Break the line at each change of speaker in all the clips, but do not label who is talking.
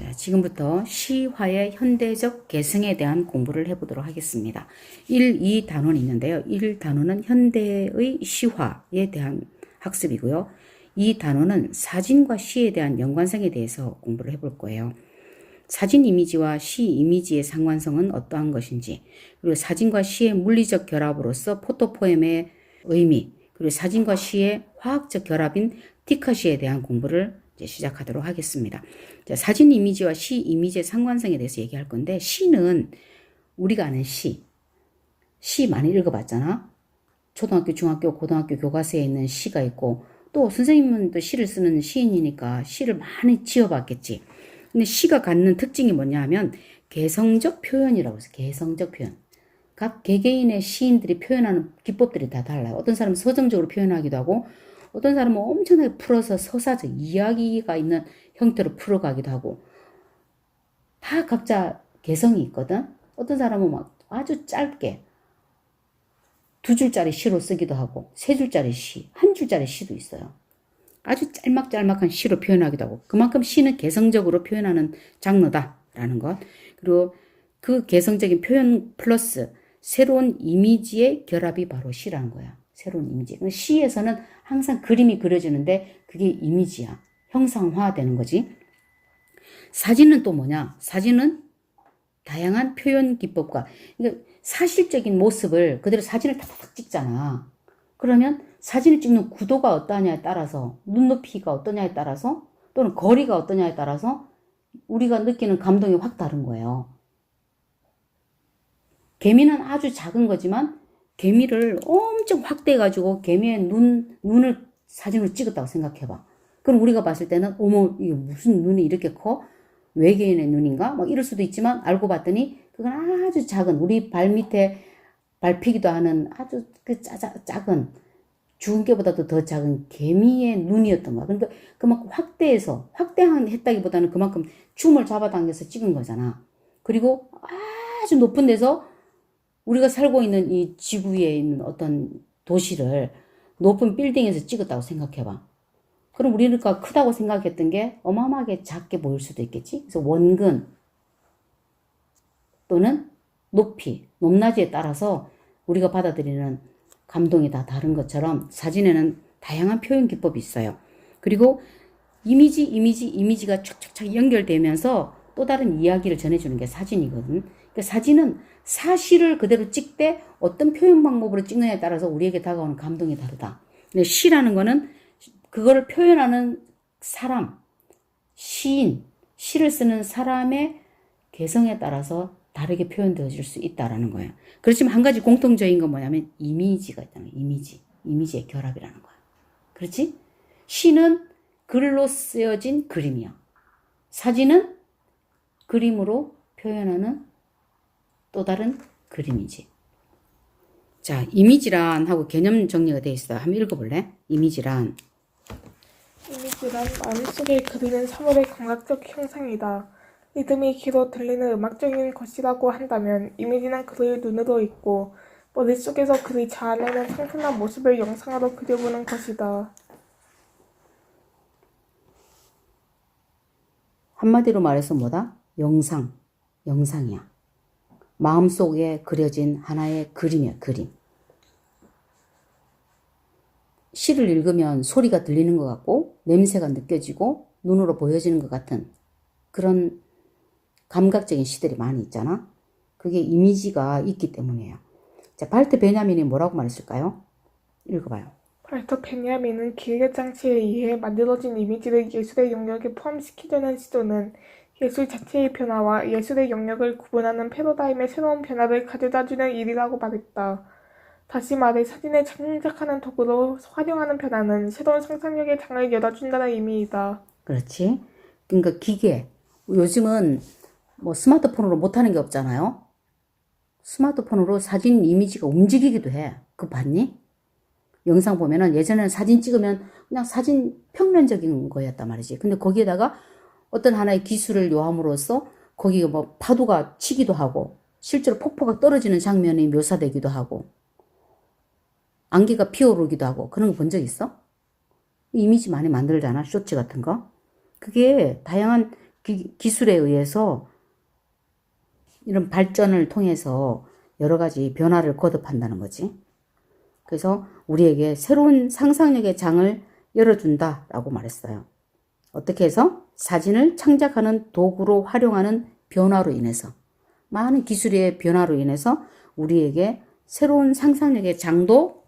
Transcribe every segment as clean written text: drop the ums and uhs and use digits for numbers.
자, 지금부터 시화의 현대적 개성에 대한 공부를 해보도록 하겠습니다. 1, 2 단원이 있는데요. 1 단원은 현대의 시화에 대한 학습이고요. 2 단원은 사진과 시에 대한 연관성에 대해서 공부를 해볼 거예요. 사진 이미지와 시 이미지의 상관성은 어떠한 것인지, 그리고 사진과 시의 물리적 결합으로서 포토포엠의 의미, 그리고 사진과 시의 화학적 결합인 티컷시에 대한 공부를 이제 시작하도록 하겠습니다. 자, 사진 이미지와 시 이미지의 상관성에 대해서 얘기할 건데, 시는 우리가 아는 시 많이 읽어봤잖아. 초등학교, 중학교, 고등학교 교과서에 있는 시가 있고, 또 선생님은 또 시를 쓰는 시인이니까 시를 많이 지어봤겠지. 근데 시가 갖는 특징이 뭐냐 하면 개성적 표현이라고 해서 개성적 표현. 각 개개인의 시인들이 표현하는 기법들이 다 달라요. 어떤 사람은 서정적으로 표현하기도 하고, 어떤 사람은 엄청나게 풀어서 서사적 이야기가 있는 형태로 풀어가기도 하고, 다 각자 개성이 있거든. 어떤 사람은 막 아주 짧게 2줄짜리 시로 쓰기도 하고, 3줄짜리 시, 1줄짜리 시도 있어요. 아주 짤막짤막한 시로 표현하기도 하고, 그만큼 시는 개성적으로 표현하는 장르다라는 것. 그리고 그 개성적인 표현 플러스 새로운 이미지의 결합이 바로 시라는 거야. 새로운 이미지. 시에서는 항상 그림이 그려지는데 그게 이미지야. 형상화되는 거지. 사진은 또 뭐냐? 사진은 다양한 표현 기법과, 그러니까 사실적인 모습을 그대로 사진을 탁탁 찍잖아. 그러면 사진을 찍는 구도가 어떠냐에 따라서, 눈높이가 어떠냐에 따라서, 또는 거리가 어떠냐에 따라서 우리가 느끼는 감동이 확 다른 거예요. 개미는 아주 작은 거지만 개미를 엄청 확대해가지고 개미의 눈을 사진으로 찍었다고 생각해봐. 그럼 우리가 봤을 때는 어머, 이게 무슨 눈이 이렇게 커? 외계인의 눈인가? 뭐 이럴 수도 있지만 알고 봤더니 그건 아주 작은, 우리 발 밑에 밟히기도 하는 아주 그 작은, 주근깨보다도 더 작은 개미의 눈이었던 거야. 그러니까 그만큼 확대했다기보다는 그만큼 줌을 잡아당겨서 찍은 거잖아. 그리고 아주 높은 데서 우리가 살고 있는 이 지구에 있는 어떤 도시를 높은 빌딩에서 찍었다고 생각해봐. 그럼 우리가 크다고 생각했던 게 어마어마하게 작게 보일 수도 있겠지. 그래서 원근 또는 높이, 높낮이에 따라서 우리가 받아들이는 감동이 다 다른 것처럼 사진에는 다양한 표현 기법이 있어요. 그리고 이미지가 촥촥촥 연결되면서 또 다른 이야기를 전해주는 게 사진이거든. 그러니까 사진은 사실을 그대로 찍되 어떤 표현 방법으로 찍느냐에 따라서 우리에게 다가오는 감동이 다르다. 근데 시라는 거는 그거를 표현하는 사람, 시인, 시를 쓰는 사람의 개성에 따라서 다르게 표현되어질 수 있다라는 거예요. 그렇지만 한 가지 공통적인 건 뭐냐면 이미지가 있다는 거예요. 이미지의 결합이라는 거야. 그렇지? 시는 글로 쓰여진 그림이야. 사진은 그림으로 표현하는 또 다른 그림이지. 자, 이미지란 하고 개념 정리가 되어 있어. 한번 읽어볼래? 이미지란
마음속에 그리는 사물의 감각적 형상이다. 리듬이 귀로 들리는 음악적인 것이라고 한다면 이미지는 그의 눈으로 있고 머릿속에서 그리 자아내는 상상한 모습을 영상으로 그려보는 것이다.
한마디로 말해서 뭐다? 영상이야. 마음속에 그려진 하나의 그림이야, 그림. 시를 읽으면 소리가 들리는 것 같고 냄새가 느껴지고 눈으로 보여지는 것 같은 그런 감각적인 시들이 많이 있잖아. 그게 이미지가 있기 때문이에요. 자, 발트 베냐민이 뭐라고 말했을까요? 읽어봐요.
발터 베냐민은 기획의 장치에 의해 만들어진 이미지를 예술의 영역에 포함시키려는 시도는 예술 자체의 변화와 예술의 영역을 구분하는 패러다임의 새로운 변화를 가져다주는 일이라고 말했다. 다시 말해 사진을 창작하는 도구로 활용하는 변화는 새로운 상상력의 장을 열어준다는 의미이다.
그렇지? 그러니까 기계. 요즘은 뭐 스마트폰으로 못하는 게 없잖아요. 스마트폰으로 사진 이미지가 움직이기도 해. 그거 봤니? 영상 보면은 예전에는 사진 찍으면 그냥 사진 평면적인 거였단 말이지. 근데 거기에다가 어떤 하나의 기술을 요함으로써 거기가 뭐 파도가 치기도 하고 실제로 폭포가 떨어지는 장면이 묘사되기도 하고 안개가 피어오르기도 하고 그런 거 본 적 있어? 이미지 많이 만들잖아. 쇼츠 같은 거. 그게 다양한 기술에 의해서 이런 발전을 통해서 여러 가지 변화를 거듭한다는 거지. 그래서 우리에게 새로운 상상력의 장을 열어준다라고 말했어요. 어떻게 해서? 사진을 창작하는 도구로 활용하는 변화로 인해서, 많은 기술의 변화로 인해서 우리에게 새로운 상상력의 장도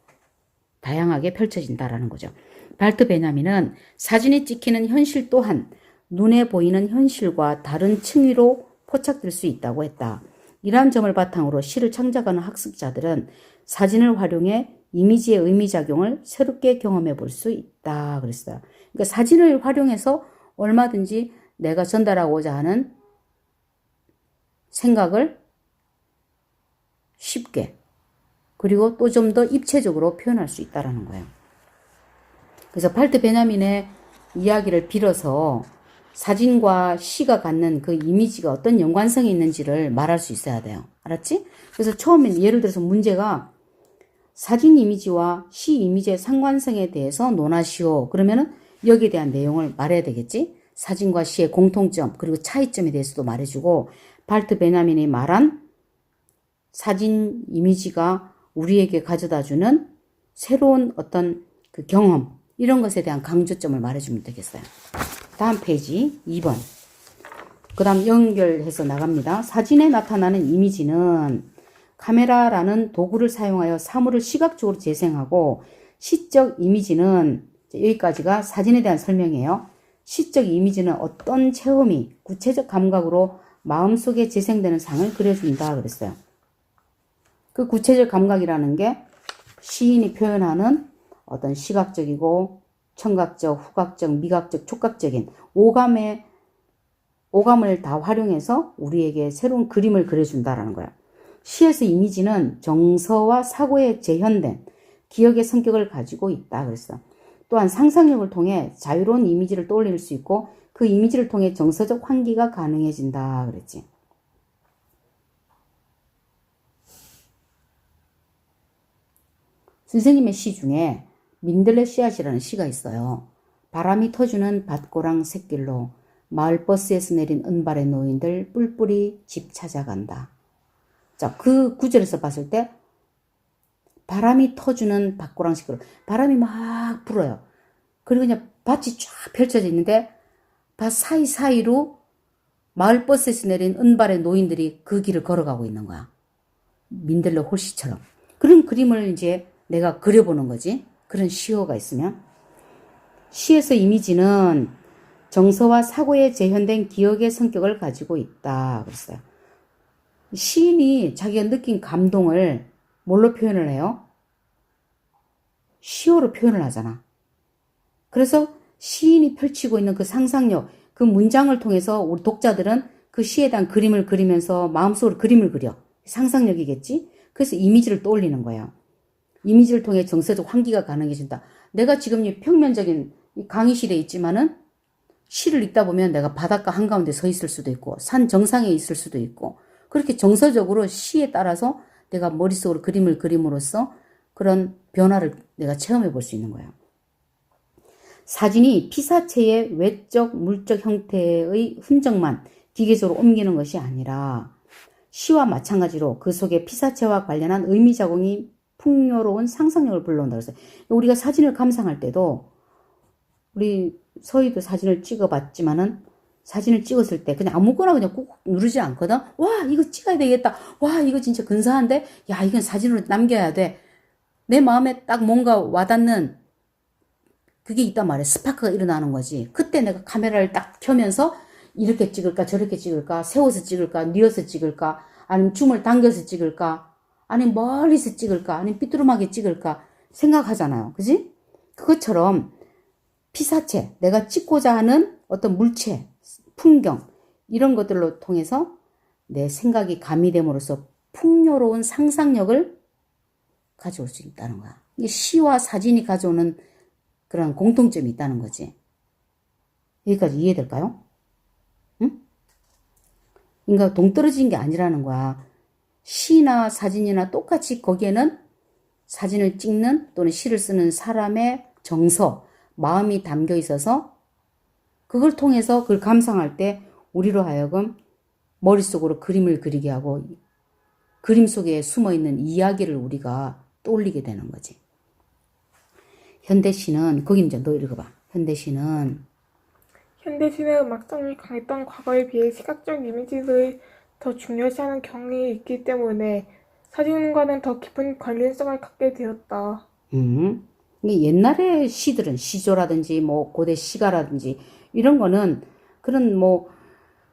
다양하게 펼쳐진다라는 거죠. 발트 베냐민은 사진이 찍히는 현실 또한 눈에 보이는 현실과 다른 층위로 포착될 수 있다고 했다. 이러한 점을 바탕으로 시를 창작하는 학습자들은 사진을 활용해 이미지의 의미작용을 새롭게 경험해 볼 수 있다 그랬어요. 그러니까 사진을 활용해서 얼마든지 내가 전달하고자 하는 생각을 쉽게, 그리고 또 좀 더 입체적으로 표현할 수 있다는 거예요. 그래서 발트 베냐민의 이야기를 빌어서 사진과 시가 갖는 그 이미지가 어떤 연관성이 있는지를 말할 수 있어야 돼요. 알았지? 그래서 처음엔 예를 들어서 문제가 사진 이미지와 시 이미지의 상관성에 대해서 논하시오. 그러면은 여기에 대한 내용을 말해야 되겠지? 사진과 시의 공통점, 그리고 차이점에 대해서도 말해주고, 발트 베냐민이 말한 사진 이미지가 우리에게 가져다주는 새로운 어떤 그 경험, 이런 것에 대한 강조점을 말해주면 되겠어요. 다음 페이지 2번. 그 다음 연결해서 나갑니다. 사진에 나타나는 이미지는 카메라라는 도구를 사용하여 사물을 시각적으로 재생하고, 시적 이미지는, 여기까지가 사진에 대한 설명이에요. 시적 이미지는 어떤 체험이 구체적 감각으로 마음속에 재생되는 상을 그려준다 그랬어요. 그 구체적 감각이라는 게 시인이 표현하는 어떤 시각적이고 청각적, 후각적, 미각적, 촉각적인 오감을 다 활용해서 우리에게 새로운 그림을 그려준다라는 거야. 시에서 이미지는 정서와 사고에 재현된 기억의 성격을 가지고 있다 그랬어. 또한 상상력을 통해 자유로운 이미지를 떠올릴 수 있고, 그 이미지를 통해 정서적 환기가 가능해진다 그랬지. 선생님의 시 중에 민들레 씨앗이라는 시가 있어요. 바람이 터주는 밭고랑 샛길로 마을 버스에서 내린 은발의 노인들 뿔뿔이 집 찾아간다. 자, 그 구절에서 봤을 때 바람이 터주는 밭고랑 샛길로, 바람이 막 불어요. 그리고 그냥 밭이 쫙 펼쳐져 있는데 밭 사이사이로 마을 버스에서 내린 은발의 노인들이 그 길을 걸어가고 있는 거야. 민들레 홀씨처럼. 그런 그림을 이제 내가 그려보는 거지. 그런 시어가 있으면. 시에서 이미지는 정서와 사고에 재현된 기억의 성격을 가지고 있다 그랬어요. 시인이 자기가 느낀 감동을 뭘로 표현을 해요? 시어로 표현을 하잖아. 그래서 시인이 펼치고 있는 그 상상력, 그 문장을 통해서 우리 독자들은 그 시에 대한 그림을 그리면서 마음속으로 그림을 그려. 상상력이겠지? 그래서 이미지를 떠올리는 거예요. 이미지를 통해 정서적 환기가 가능해진다. 내가 지금 이 평면적인 강의실에 있지만은 시를 읽다 보면 내가 바닷가 한가운데 서 있을 수도 있고 산 정상에 있을 수도 있고, 그렇게 정서적으로 시에 따라서 내가 머릿속으로 그림을 그림으로써 그런 변화를 내가 체험해 볼 수 있는 거예요. 사진이 피사체의 외적 물적 형태의 흔적만 기계적으로 옮기는 것이 아니라 시와 마찬가지로 그 속에 피사체와 관련한 의미작용이 풍요로운 상상력을 불러온다 그랬어요. 우리가 사진을 감상할 때도, 우리 서희도 사진을 찍어봤지만은 사진을 찍었을 때 그냥 아무거나 그냥 꾹 누르지 않거든. 와, 이거 찍어야 되겠다. 와, 이거 진짜 근사한데? 야, 이건 사진으로 남겨야 돼. 내 마음에 딱 뭔가 와닿는 그게 있단 말이야. 스파크가 일어나는 거지. 그때 내가 카메라를 딱 켜면서 이렇게 찍을까, 저렇게 찍을까, 세워서 찍을까, 뉘어서 찍을까, 아니면 줌을 당겨서 찍을까, 아니면 멀리서 찍을까, 아니면 삐뚤음하게 찍을까 생각하잖아요. 그지? 그것처럼 피사체, 내가 찍고자 하는 어떤 물체, 풍경, 이런 것들로 통해서 내 생각이 가미됨으로써 풍요로운 상상력을 가져올 수 있다는 거야. 이게 시와 사진이 가져오는 그런 공통점이 있다는 거지. 여기까지 이해될까요? 응? 그러니까 동떨어진 게 아니라는 거야. 시나 사진이나 똑같이 거기에는 사진을 찍는 또는 시를 쓰는 사람의 정서, 마음이 담겨 있어서 그걸 통해서 그걸 감상할 때 우리로 하여금 머릿속으로 그림을 그리게 하고 그림 속에 숨어있는 이야기를 우리가 떠올리게 되는 거지. 현대시는, 거기 이제 너 읽어봐. 현대시는
현대시는 음악성이 강했던 과거에 비해 시각적 이미지를 더 중요시하는 경향이 있기 때문에 사진과는 더 깊은 관련성을 갖게 되었다.
이게 옛날의 시들은 시조라든지 뭐 고대 시가라든지 이런 거는 그런 뭐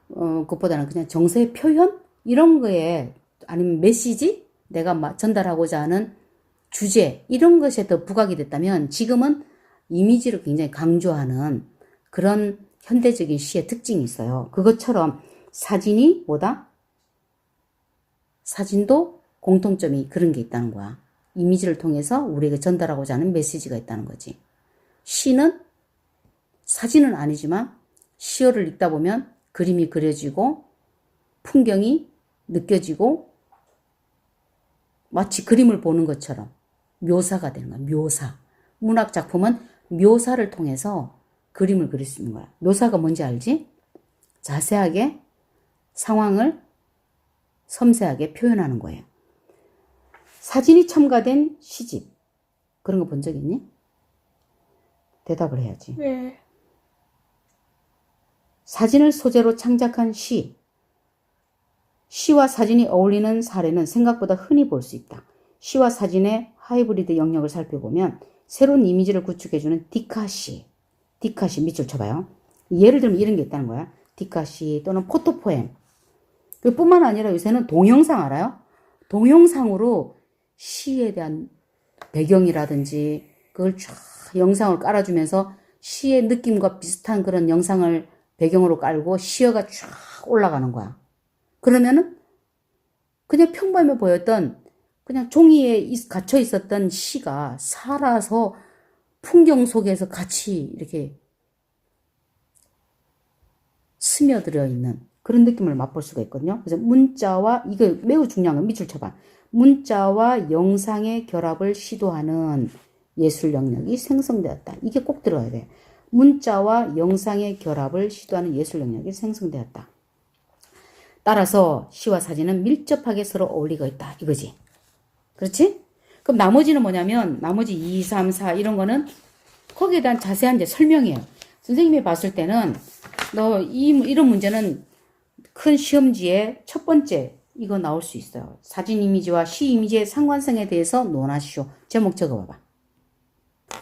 그것보다는 그냥 정서의 표현 이런 거에 아니면 메시지 내가 전달하고자 하는 주제 이런 것에 더 부각이 됐다면 지금은 이미지를 굉장히 강조하는 그런 현대적인 시의 특징이 있어요. 그것처럼 사진이 뭐다? 사진도 공통점이 그런 게 있다는 거야. 이미지를 통해서 우리에게 전달하고자 하는 메시지가 있다는 거지. 시는 사진은 아니지만 시어를 읽다 보면 그림이 그려지고 풍경이 느껴지고 마치 그림을 보는 것처럼 묘사가 되는 거야. 묘사. 문학 작품은 묘사를 통해서 그림을 그릴 수 있는 거야. 묘사가 뭔지 알지? 자세하게 상황을 섬세하게 표현하는 거예요. 사진이 첨가된 시집. 그런 거 본 적 있니? 대답을 해야지.
네.
사진을 소재로 창작한 시. 시와 사진이 어울리는 사례는 생각보다 흔히 볼 수 있다. 시와 사진의 하이브리드 영역을 살펴보면 새로운 이미지를 구축해주는 디카시. 디카시 밑줄 쳐봐요. 예를 들면 이런 게 있다는 거야. 디카시 또는 포토포엠. 그뿐만 아니라 요새는 동영상 알아요? 동영상으로 시에 대한 배경이라든지 그걸 쫙 영상을 깔아주면서 시의 느낌과 비슷한 그런 영상을 배경으로 깔고 시어가 쫙 올라가는 거야. 그러면은 그냥 평범해 보였던 그냥 종이에 갇혀 있었던 시가 살아서 풍경 속에서 같이 이렇게 스며들어 있는 그런 느낌을 맛볼 수가 있거든요. 그래서 문자와, 이거 매우 중요한 건 밑줄 쳐봐. 문자와 영상의 결합을 시도하는 예술 영역이 생성되었다. 이게 꼭 들어야 돼. 문자와 영상의 결합을 시도하는 예술 영역이 생성되었다. 따라서 시와 사진은 밀접하게 서로 어울리고 있다. 이거지. 그렇지? 그럼 나머지는 뭐냐면 나머지 2, 3, 4 이런 거는 거기에 대한 자세한 이제 설명이에요. 선생님이 봤을 때는 너 이런 문제는 큰 시험지에 첫 번째 이거 나올 수 있어요. 사진 이미지와 시 이미지의 상관성에 대해서 논하시오. 제목 적어봐봐.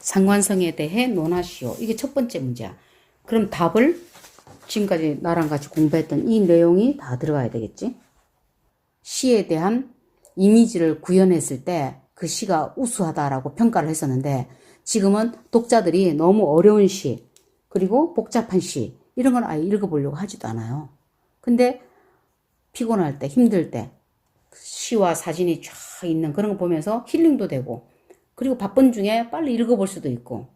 상관성에 대해 논하시오. 이게 첫 번째 문제야. 그럼 답을 지금까지 나랑 같이 공부했던 이 내용이 다 들어가야 되겠지? 시에 대한 이미지를 구현했을 때 그 시가 우수하다라고 평가를 했었는데 지금은 독자들이 너무 어려운 시 그리고 복잡한 시 이런 건 아예 읽어보려고 하지도 않아요. 근데 피곤할 때 힘들 때 시와 사진이 쫙 있는 그런 거 보면서 힐링도 되고 그리고 바쁜 중에 빨리 읽어볼 수도 있고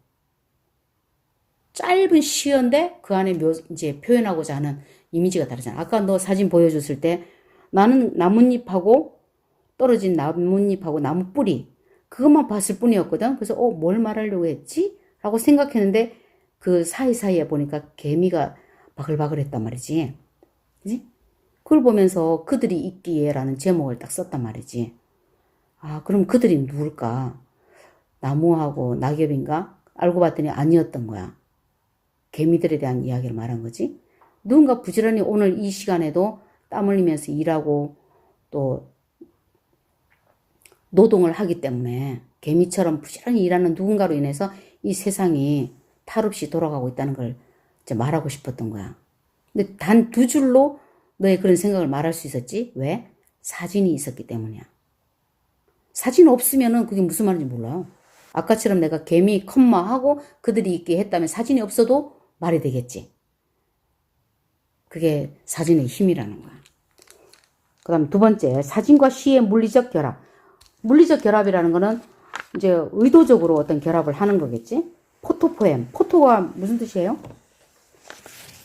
짧은 시인데 그 안에 이제 표현하고자 하는 이미지가 다르잖아. 아까 너 사진 보여줬을 때 나는 나뭇잎하고 떨어진 나뭇잎하고 나무 뿌리 그것만 봤을 뿐이었거든. 그래서 뭘 말하려고 했지? 라고 생각했는데 그 사이사이에 보니까 개미가 바글바글했단 말이지. 그지? 그걸 보면서 그들이 있기에라는 제목을 딱 썼단 말이지. 아, 그럼 그들이 누굴까? 나무하고 낙엽인가? 알고 봤더니 아니었던 거야. 개미들에 대한 이야기를 말한 거지. 누군가 부지런히 오늘 이 시간에도 땀 흘리면서 일하고 또 노동을 하기 때문에 개미처럼 부지런히 일하는 누군가로 인해서 이 세상이 탈없이 돌아가고 있다는 걸 이제 말하고 싶었던 거야. 근데 단 두 줄로 너의 그런 생각을 말할 수 있었지? 왜? 사진이 있었기 때문이야. 사진 없으면은 그게 무슨 말인지 몰라요. 아까처럼 내가 개미 컴마하고 그들이 있게 했다면 사진이 없어도 말이 되겠지. 그게 사진의 힘이라는 거야. 그 다음 두 번째, 사진과 시의 물리적 결합. 물리적 결합이라는 거는 이제 의도적으로 어떤 결합을 하는 거겠지. 포토포엠. 포토가 무슨 뜻이에요?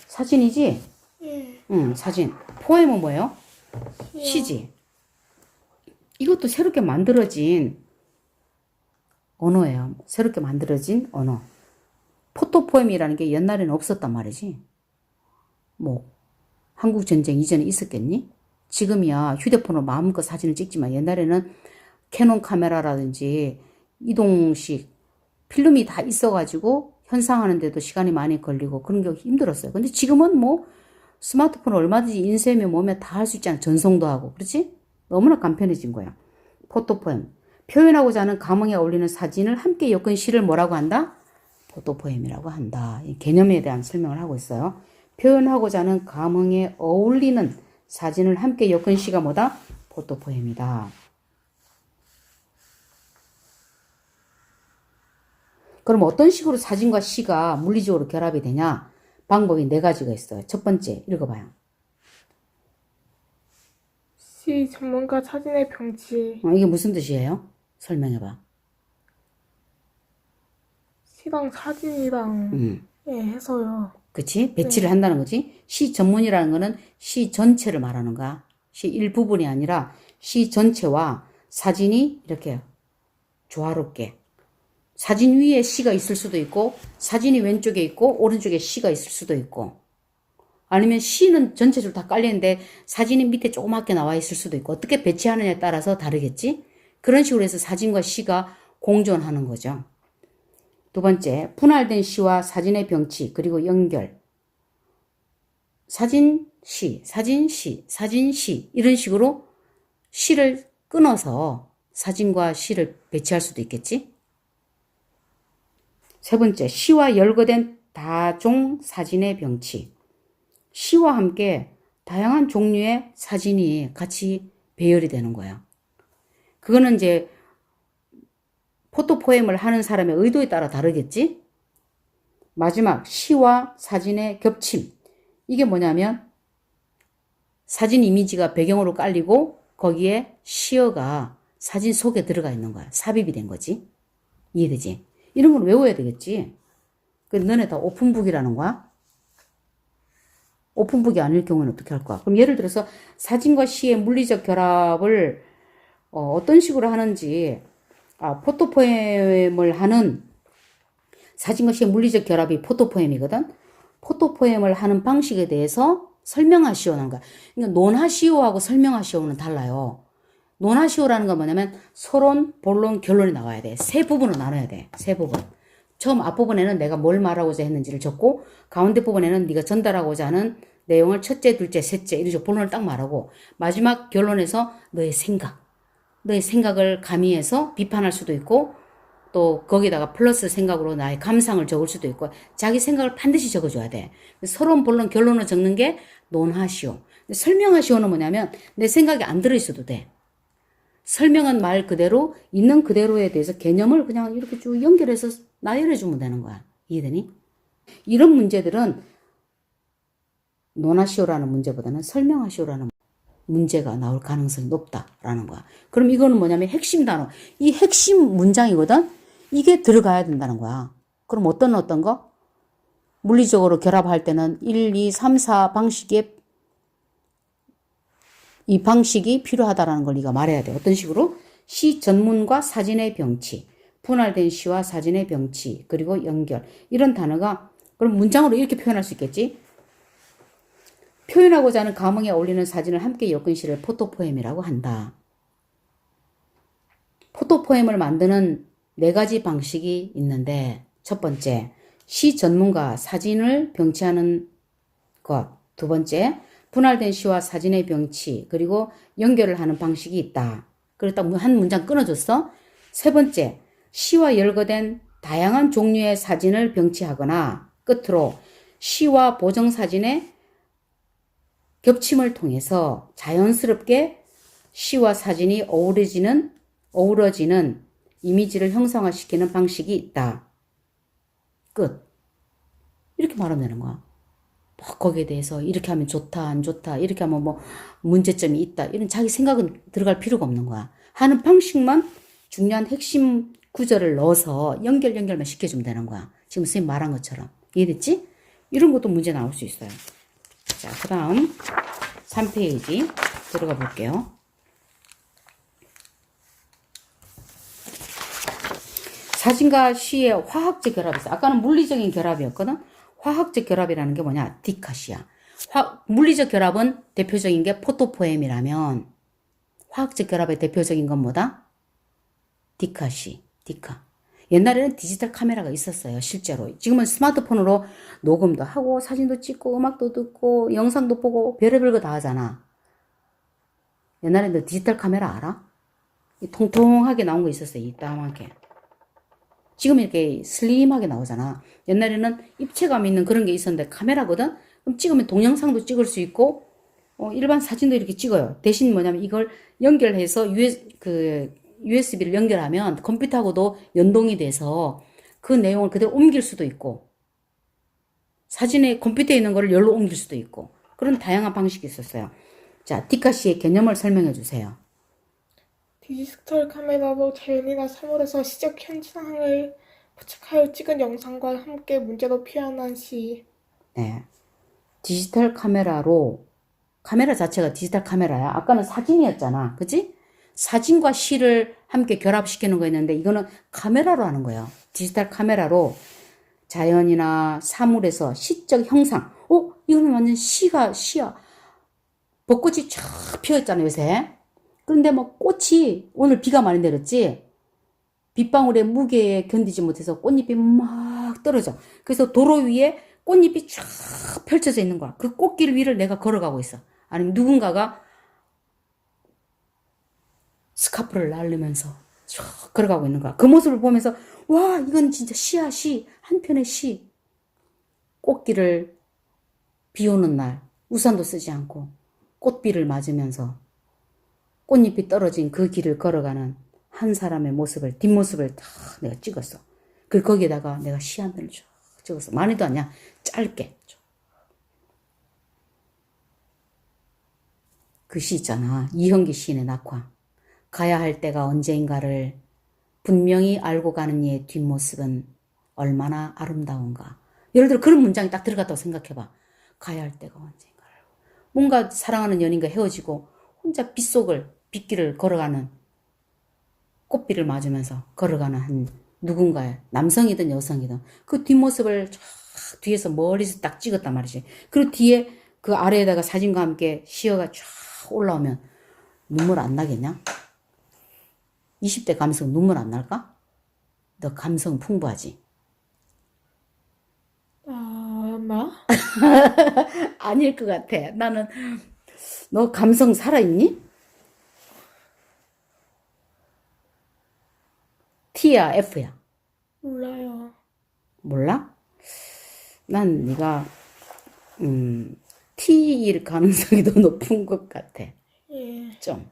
사진이지? 응, 사진. 포엠은 뭐예요? 시지. 이것도 새롭게 만들어진 언어예요. 새롭게 만들어진 언어. 포토포엠이라는 게 옛날에는 없었단 말이지. 뭐 한국전쟁 이전에 있었겠니? 지금이야 휴대폰으로 마음껏 사진을 찍지만 옛날에는 캐논 카메라라든지 이동식 필름이 다 있어가지고 현상하는데도 시간이 많이 걸리고 그런 게 힘들었어요. 근데 지금은 뭐 스마트폰 얼마든지 인쇄면 뭐면 다 할 수 있잖아. 전송도 하고. 그렇지? 너무나 간편해진 거야. 포토포엠. 표현하고자 하는 감흥에 어울리는 사진을 함께 엮은 시를 뭐라고 한다? 포토포엠이라고 한다. 이 개념에 대한 설명을 하고 있어요. 표현하고자 하는 감흥에 어울리는 사진을 함께 엮은 시가 뭐다? 포토포엠이다. 그럼 어떤 식으로 사진과 시가 물리적으로 결합이 되냐? 방법이 4가지가 있어요. 첫 번째, 읽어봐요.
시 전문가 사진의 병치.
이게 무슨 뜻이에요? 설명해봐.
시랑 사진이랑 해서요.
그치? 배치를 한다는 거지. 시 전문이라는 거는 시 전체를 말하는 거야. 시 일부분이 아니라 시 전체와 사진이 이렇게 조화롭게. 사진 위에 시가 있을 수도 있고 사진이 왼쪽에 있고 오른쪽에 시가 있을 수도 있고 아니면 시는 전체적으로 다 깔리는데 사진이 밑에 조그맣게 나와 있을 수도 있고 어떻게 배치하느냐에 따라서 다르겠지? 그런 식으로 해서 사진과 시가 공존하는 거죠. 두 번째, 분할된 시와 사진의 병치 그리고 연결. 사진, 시, 사진, 시, 사진, 시 이런 식으로 시를 끊어서 사진과 시를 배치할 수도 있겠지? 세 번째, 시와 열거된 다종 사진의 병치. 시와 함께 다양한 종류의 사진이 같이 배열이 되는 거예요. 그거는 이제 포토포엠을 하는 사람의 의도에 따라 다르겠지? 마지막, 시와 사진의 겹침. 이게 뭐냐면 사진 이미지가 배경으로 깔리고 거기에 시어가 사진 속에 들어가 있는 거야. 삽입이 된 거지. 이해되지? 이런 건 외워야 되겠지. 그래서 너네 다 오픈북이라는 거야. 오픈북이 아닐 경우는 어떻게 할 거야? 그럼 예를 들어서 사진과 시의 물리적 결합을 어떤 식으로 하는지 포토포엠을 하는 사진과 시의 물리적 결합이 포토포엠이거든. 포토포엠을 하는 방식에 대해서 설명하시오라는 거야. 그러니까 논하시오하고 설명하시오는 달라요. 논하시오라는 건 뭐냐면 서론, 본론, 결론이 나와야 돼. 세 부분으로 나눠야 돼. 세 부분. 처음 앞부분에는 내가 뭘 말하고자 했는지를 적고 가운데 부분에는 네가 전달하고자 하는 내용을 첫째, 둘째, 셋째 이렇게 본론을 딱 말하고 마지막 결론에서 너의 생각을 가미해서 비판할 수도 있고 또 거기다가 플러스 생각으로 나의 감상을 적을 수도 있고 자기 생각을 반드시 적어줘야 돼. 서론, 본론, 결론을 적는 게 논하시오. 설명하시오는 뭐냐면 내 생각이 안 들어있어도 돼. 설명은 말 그대로 있는 그대로에 대해서 개념을 그냥 이렇게 쭉 연결해서 나열해주면 되는 거야. 이해되니? 이런 문제들은 논하시오라는 문제보다는 설명하시오라는 문제가 나올 가능성이 높다라는 거야. 그럼 이거는 뭐냐면 핵심 단어. 이 핵심 문장이거든? 이게 들어가야 된다는 거야. 그럼 어떤 거? 물리적으로 결합할 때는 1, 2, 3, 4 방식의 이 방식이 필요하다라는 걸 네가 말해야 돼. 어떤 식으로? 시 전문과 사진의 병치, 분할된 시와 사진의 병치, 그리고 연결. 이런 단어가 그럼 문장으로 이렇게 표현할 수 있겠지? 표현하고자 하는 감흥에 어울리는 사진을 함께 엮은 시를 포토포엠이라고 한다. 포토포엠을 만드는 4가지 방식이 있는데 첫 번째, 시 전문과 사진을 병치하는 것. 두 번째, 분할된 시와 사진의 병치 그리고 연결을 하는 방식이 있다. 그랬다 한 문장 끊어줬어. 세 번째, 시와 열거된 다양한 종류의 사진을 병치하거나 끝으로 시와 보정사진의 겹침을 통해서 자연스럽게 시와 사진이 어우러지는 이미지를 형상화시키는 방식이 있다. 끝. 이렇게 말하면 되는 거야. 뭐 거기에 대해서 이렇게 하면 좋다 안 좋다 이렇게 하면 뭐 문제점이 있다 이런 자기 생각은 들어갈 필요가 없는 거야. 하는 방식만 중요한 핵심 구절을 넣어서 연결만 시켜주면 되는 거야. 지금 선생님 말한 것처럼. 이해됐지? 이런 것도 문제 나올 수 있어요. 자, 그 다음 3페이지 들어가 볼게요. 사진과 시의 화학적 결합이 있어. 아까는 물리적인 결합이었거든. 화학적 결합이라는 게 뭐냐? 디카시야. 물리적 결합은 대표적인 게 포토포엠이라면 화학적 결합의 대표적인 건 뭐다? 디카. 옛날에는 디지털 카메라가 있었어요, 실제로. 지금은 스마트폰으로 녹음도 하고 사진도 찍고 음악도 듣고 영상도 보고 별의별 거 다 하잖아. 옛날에 너 디지털 카메라 알아? 통통하게 나온 거 있었어요, 이따만하게. 지금 이렇게 슬림하게 나오잖아. 옛날에는 입체감 있는 그런 게 있었는데 카메라거든? 그럼 찍으면 동영상도 찍을 수 있고 일반 사진도 이렇게 찍어요. 대신 뭐냐면 이걸 연결해서 USB를 연결하면 컴퓨터하고도 연동이 돼서 그 내용을 그대로 옮길 수도 있고 사진에 컴퓨터에 있는 거를 열로 옮길 수도 있고 그런 다양한 방식이 있었어요. 자, 디카시의 개념을 설명해 주세요.
디지털 카메라로 자연이나 사물에서 시적 현상을 포착하여 찍은 영상과 함께 문제로 표현한 시.
네. 디지털 카메라로 카메라 자체가 디지털 카메라야. 아까는 사진이었잖아. 그치? 사진과 시를 함께 결합시키는 거였는데 이거는 카메라로 하는 거예요. 디지털 카메라로 자연이나 사물에서 시적 형상. 이거는 완전 시야. 벚꽃이 쫙 피어있잖아, 요새. 그런데 뭐 꽃이 오늘 비가 많이 내렸지? 빗방울의 무게에 견디지 못해서 꽃잎이 막 떨어져. 그래서 도로 위에 꽃잎이 쫙 펼쳐져 있는 거야. 그 꽃길 위를 내가 걸어가고 있어. 아니면 누군가가 스카프를 날리면서 쫙 걸어가고 있는 거야. 그 모습을 보면서 와, 이건 진짜 시야, 시. 한 편의 시. 꽃길을 비 오는 날 우산도 쓰지 않고 꽃비를 맞으면서 꽃잎이 떨어진 그 길을 걸어가는 한 사람의 모습을, 뒷모습을 다 내가 찍었어. 그리고 거기에다가 내가 시 한 편을 쫙 찍었어. 많이도 아니야. 짧게. 그 시 있잖아. 이형기 시인의 낙화. 가야 할 때가 언제인가를 분명히 알고 가는 이의 뒷모습은 얼마나 아름다운가. 예를 들어 그런 문장이 딱 들어갔다고 생각해봐. 가야 할 때가 언제인가를. 뭔가 사랑하는 연인과 헤어지고 혼자 빗길을 걸어가는 꽃비를 맞으면서 걸어가는 한 누군가의 남성이든 여성이든 그 뒷모습을 쫙 뒤에서 멀리서 딱 찍었단 말이지. 그리고 뒤에 그 아래에다가 사진과 함께 시어가 쫙 올라오면 눈물 안 나겠냐? 20대 감성 눈물 안 날까? 너 감성 풍부하지?
나?
아닐 것 같아. 나는 너 감성 살아있니? T야 F야?
몰라요.
몰라? 난 네가 T일 가능성이 더 높은 것 같아.
예.
좀.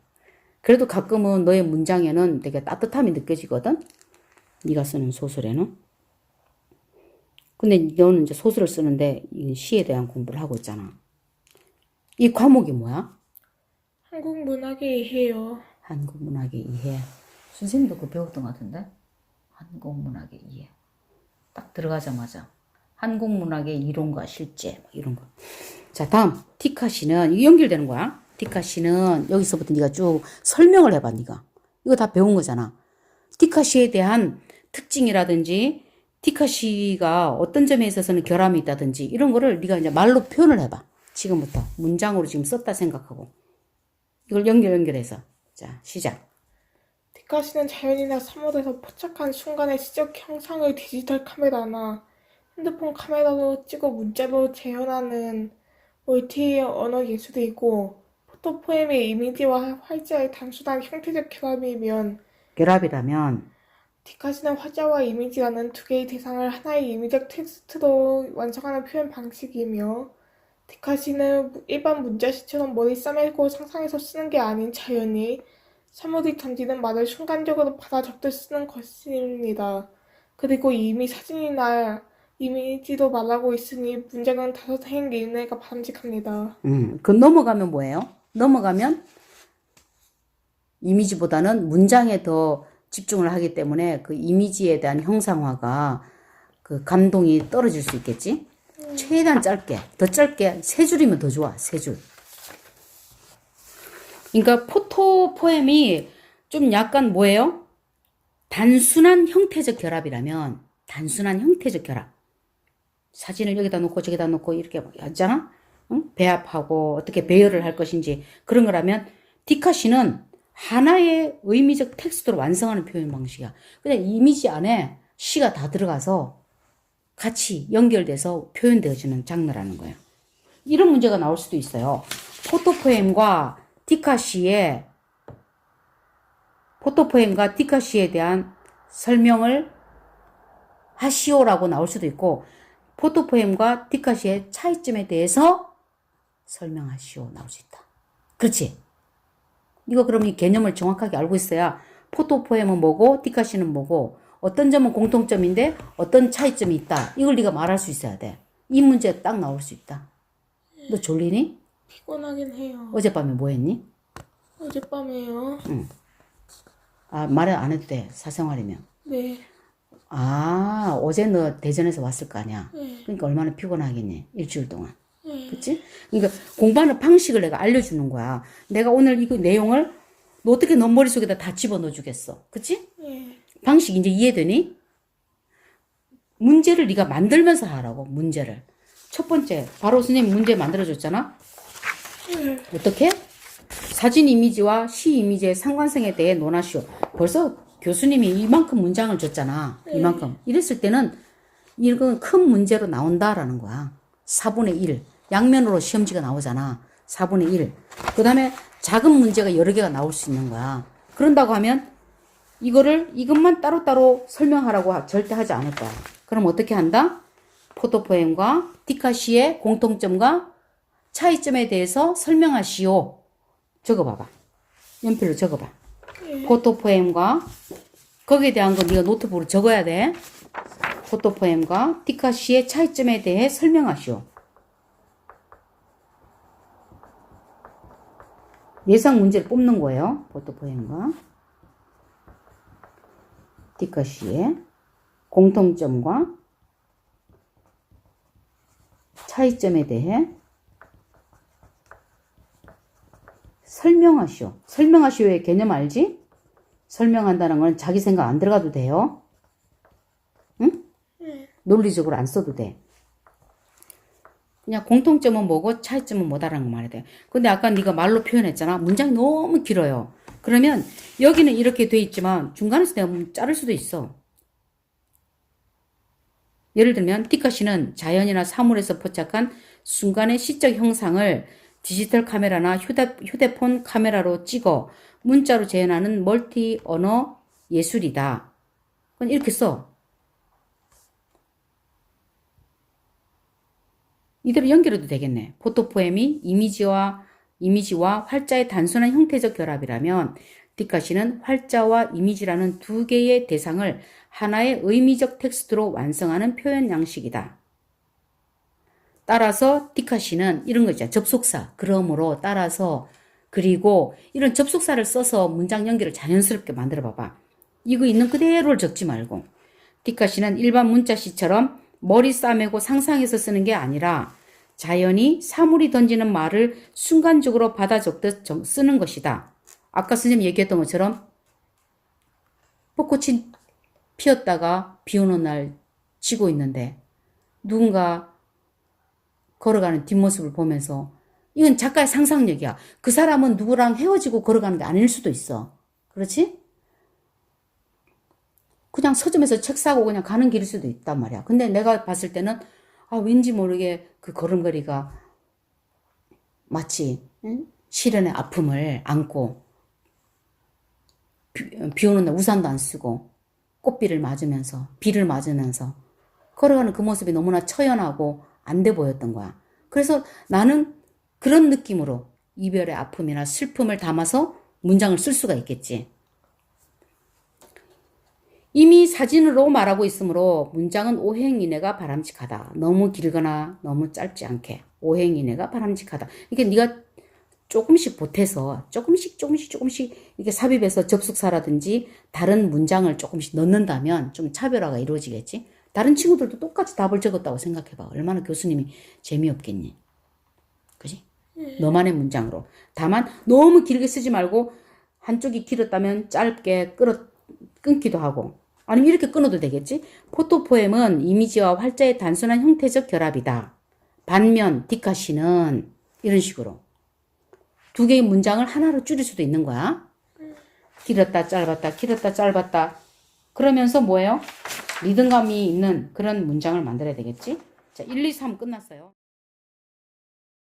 그래도 가끔은 너의 문장에는 되게 따뜻함이 느껴지거든? 네가 쓰는 소설에는. 근데 너는 이제 소설을 쓰는데 이 시에 대한 공부를 하고 있잖아. 이 과목이 뭐야?
한국 문학의 이해요.
한국 문학의 이해. 선생님도 그거 배웠던 것 같은데? 한국 문학의 이해. 딱 들어가자마자 한국 문학의 이론과 실제 뭐 이런 거. 자, 다음 디카시는 이게 연결되는 거야. 디카시는 여기서부터 네가 쭉 설명을 해봐. 네가 이거 다 배운 거잖아. 디카시에 대한 특징이라든지 디카시가 어떤 점에 있어서는 결함이 있다든지 이런 거를 네가 이제 말로 표현을 해봐. 지금부터 문장으로 지금 썼다 생각하고 이걸 연결해서 자 시작.
디카시는 자연이나 사물에서 포착한 순간의 시적 형상을 디지털 카메라나 핸드폰 카메라로 찍어 문자로 재현하는 멀티 언어 예술이고 포토포엠의 이미지와 화자의 단순한 형태적
결합이라면
디카시는 화자와 이미지라는 두 개의 대상을 하나의 의미적 텍스트로 완성하는 표현 방식이며 디카시는 일반 문자시처럼 머리 싸매고 상상해서 쓰는 게 아닌 자연히 사물이 던지는 말을 순간적으로 받아 적듯 쓰는 것입니다. 그리고 이미 사진이나 이미지로 말하고 있으니 문장은 다소 행 인내가 바람직합니다.
그 넘어가면 뭐예요? 넘어가면 이미지보다는 문장에 더 집중을 하기 때문에 그 이미지에 대한 형상화가 그 감동이 떨어질 수 있겠지? 최대한 짧게, 더 짧게 3줄이면 더 좋아. 3줄. 그러니까 포토 포엠이 좀 약간 뭐예요? 단순한 형태적 결합이라면 단순한 형태적 결합. 사진을 여기다 놓고 저기다 놓고 이렇게 하잖아? 응? 배합하고 어떻게 배열을 할 것인지 그런 거라면 디카시는 하나의 의미적 텍스트로 완성하는 표현 방식이야. 그냥 이미지 안에 시가 다 들어가서 같이 연결돼서 표현되어지는 장르라는 거예요. 이런 문제가 나올 수도 있어요. 포토포엠과 디카시에 대한 설명을 하시오라고 나올 수도 있고, 포토포엠과 디카시의 차이점에 대해서 설명하시오 나올 수 있다. 그렇지? 이거 그럼 이 개념을 정확하게 알고 있어야 포토포엠은 뭐고 디카시는 뭐고 어떤 점은 공통점인데 어떤 차이점이 있다. 이걸 네가 말할 수 있어야 돼. 이 문제 딱 나올 수 있다. 너 졸리니?
피곤하긴 해요.
어젯밤에 뭐 했니?
어젯밤에요.
응. 아, 말 안 해도 돼. 사생활이면.
네.
아, 어제 너 대전에서 왔을 거 아니야.
네.
그러니까 얼마나 피곤하겠니? 일주일 동안.
네.
그치? 그러니까 공부하는 방식을 내가 알려주는 거야. 내가 오늘 이거 내용을 너 어떻게 너 머릿속에다 다 집어넣어 주겠어. 그치?
네.
방식 이제 이해되니? 문제를 네가 만들면서 하라고. 문제를. 첫 번째, 바로 선생님 문제 만들어줬잖아. 어떻게? 사진 이미지와 시 이미지의 상관성에 대해 논하시오. 벌써 교수님이 이만큼 문장을 줬잖아. 이만큼. 이랬을 때는 이건 큰 문제로 나온다라는 거야. 4분의 1. 양면으로 시험지가 나오잖아. 4분의 1. 그 다음에 작은 문제가 여러 개가 나올 수 있는 거야. 그런다고 하면 이것만 따로따로 설명하라고 절대 하지 않을 거야. 그럼 어떻게 한다? 포토포엠과 디카시의 공통점과 차이점에 대해서 설명하시오. 적어봐봐. 연필로 적어봐. 포토포엠과 거기에 대한 거 네가 노트북으로 적어야 돼. 포토포엠과 디카시의 차이점에 대해 설명하시오. 예상 문제를 뽑는 거예요. 포토포엠과 디카시의 공통점과 차이점에 대해 설명하시오. 설명하시오의 개념 알지? 설명한다는 건 자기 생각 안 들어가도 돼요. 응? 논리적으로 안 써도 돼. 그냥 공통점은 뭐고 차이점은 뭐다라는 거 말해야 돼. 근데 아까 네가 말로 표현했잖아. 문장이 너무 길어요. 그러면 여기는 이렇게 돼 있지만 중간에서 내가 자를 수도 있어. 예를 들면 디카시는 자연이나 사물에서 포착한 순간의 시적 형상을 디지털 카메라나 휴대폰 카메라로 찍어 문자로 재현하는 멀티 언어 예술이다. 그건 이렇게 써. 이대로 연결해도 되겠네. 포토포엠이 이미지와 활자의 단순한 형태적 결합이라면 디카시는 활자와 이미지라는 두 개의 대상을 하나의 의미적 텍스트로 완성하는 표현 양식이다. 따라서 디카시는 이런 거 있잖아. 접속사. 그러므로 따라서 그리고 이런 접속사를 써서 문장 연결을 자연스럽게 만들어 봐봐. 이거 있는 그대로를 적지 말고. 디카시는 일반 문자시처럼 머리 싸매고 상상해서 쓰는 게 아니라 자연히 사물이 던지는 말을 순간적으로 받아 적듯 쓰는 것이다. 아까 선생님 얘기했던 것처럼 벚꽃이 피었다가 비 오는 날 지고 있는데 누군가 걸어가는 뒷모습을 보면서 이건 작가의 상상력이야. 그 사람은 누구랑 헤어지고 걸어가는 게 아닐 수도 있어. 그렇지? 그냥 서점에서 책 사고 그냥 가는 길일 수도 있단 말이야. 근데 내가 봤을 때는 왠지 모르게 그 걸음걸이가 마치 시련의 아픔을 안고 비 오는 날 우산도 안 쓰고 꽃비를 맞으면서 비를 맞으면서 걸어가는 그 모습이 너무나 처연하고 안 돼 보였던 거야. 그래서 나는 그런 느낌으로 이별의 아픔이나 슬픔을 담아서 문장을 쓸 수가 있겠지. 이미 사진으로 말하고 있으므로 문장은 오행인해가 바람직하다. 너무 길거나 너무 짧지 않게 오행인해가 바람직하다. 이게 네가 조금씩 보태서 조금씩 이렇게 삽입해서 접속사라든지 다른 문장을 조금씩 넣는다면 좀 차별화가 이루어지겠지. 다른 친구들도 똑같이 답을 적었다고 생각해봐. 얼마나 교수님이 재미없겠니. 그지? 너만의 문장으로. 다만 너무 길게 쓰지 말고 한쪽이 길었다면 짧게 끊기도 하고 아니면 이렇게 끊어도 되겠지. 포토포엠은 이미지와 활자의 단순한 형태적 결합이다. 반면 디카시는 이런 식으로 두 개의 문장을 하나로 줄일 수도 있는 거야. 길었다 짧았다 길었다 짧았다 그러면서 뭐예요? 리듬감이 있는 그런 문장을 만들어야 되겠지? 자, 1, 2, 3 끝났어요.